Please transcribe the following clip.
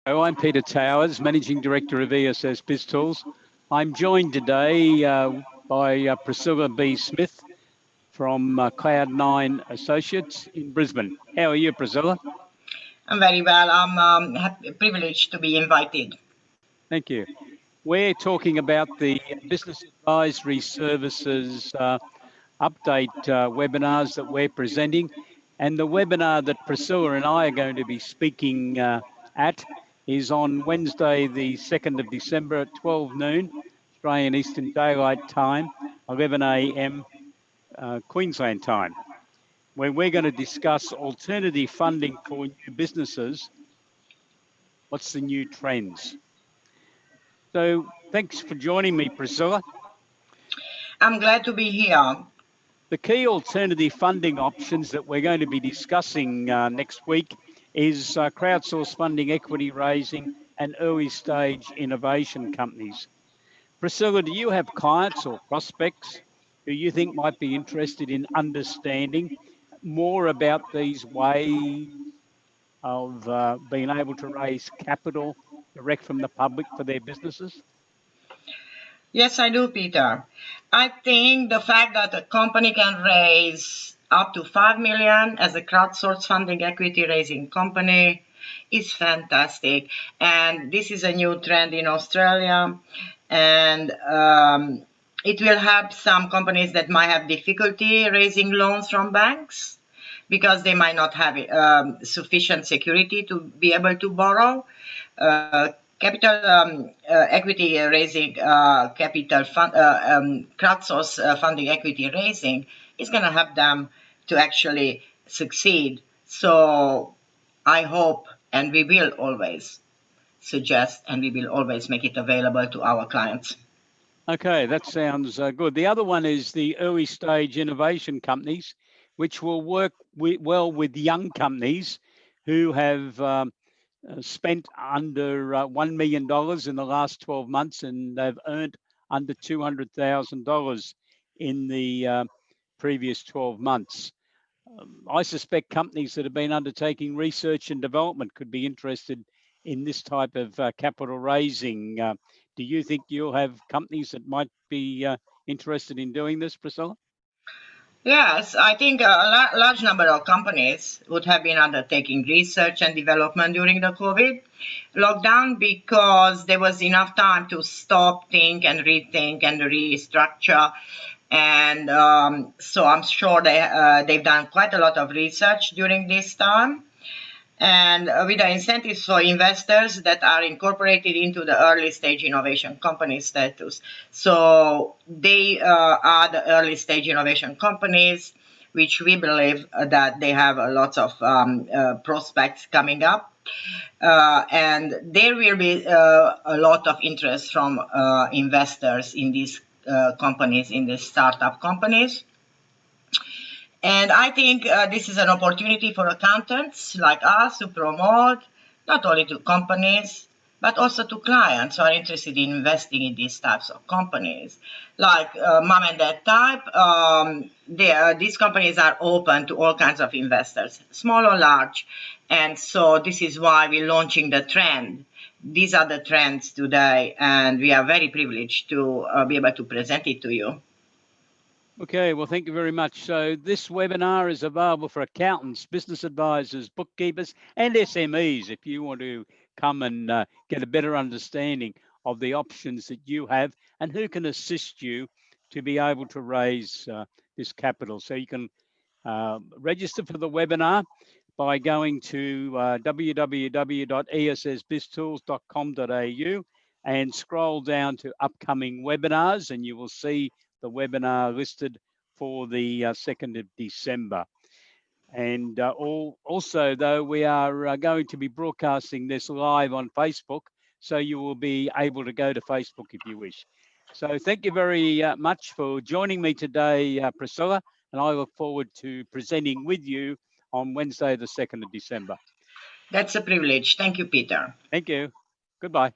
I'm Peter Towers, Managing Director of ESS BIZTOOls. I'm joined today by Priscilla B. Smith from Cloud9 Associates in Brisbane. How are you, Priscilla? I'm very well. I'm privileged to be invited. Thank you. We're talking about the Business Advisory Services update webinars that we're presenting. And the webinar that Priscilla and I are going to be speaking at is on Wednesday, the 2nd of December at 12 noon, Australian Eastern Daylight Time, 11 a.m. Queensland time, where we're going to discuss alternative funding for new businesses. What's the new trends? So thanks for joining me, Priscilla. I'm glad to be here. The key alternative funding options that we're going to be discussing next week is crowdsourced funding, equity raising, and early stage innovation companies. Priscilla, do you have clients or prospects who you think might be interested in understanding more about these ways of being able to raise capital direct from the public for their businesses? Yes, I do, Peter. I think the fact that a company can raise up to 5 million as a crowdsourced funding equity raising company is fantastic. And this is a new trend in Australia. And it will help some companies that might have difficulty raising loans from banks because they might not have sufficient security to be able to borrow. Capital equity raising, capital fund, crowdsource funding equity raising is going to help them to actually succeed. So I hope, and we will always suggest, and we will always make it available to our clients. Okay, that sounds good. The other one is the early stage innovation companies, which will work well with young companies who have spent under $1 million in the last 12 months, and they've earned under $200,000 in the previous 12 months. I suspect companies that have been undertaking research and development could be interested in this type of capital raising. Do you think you'll have companies that might be interested in doing this, Priscilla? Yes, I think a large number of companies would have been undertaking research and development during the COVID lockdown because there was enough time to stop, think, and rethink and restructure. And so I'm sure they've done quite a lot of research during this time. And with the incentives for investors that are incorporated into the early stage innovation company status. So they are the early stage innovation companies, which we believe that they have lots of prospects coming up. And there will be a lot of interest from investors in these companies, in these startup companies. And I think this is an opportunity for accountants like us to promote not only to companies, but also to clients who are interested in investing in these types of companies. Like mom and dad type, these companies are open to all kinds of investors, small or large. And so this is why we're launching the trend. These are the trends today, and we are very privileged to be able to present it to you. Okay, well, thank you very much. So this webinar is available for accountants, business advisors, bookkeepers, and SMEs if you want to come and get a better understanding of the options that you have and who can assist you to be able to raise this capital. So you can register for the webinar by going to www.essbiztools.com.au and scroll down to upcoming webinars, and you will see the webinar listed for the 2nd of December. And also, though, we are going to be broadcasting this live on Facebook, so you will be able to go to Facebook if you wish. So thank you very much for joining me today, Priscilla, and I look forward to presenting with you on Wednesday, the 2nd of December. That's a privilege. Thank you, Peter. Thank you. Goodbye.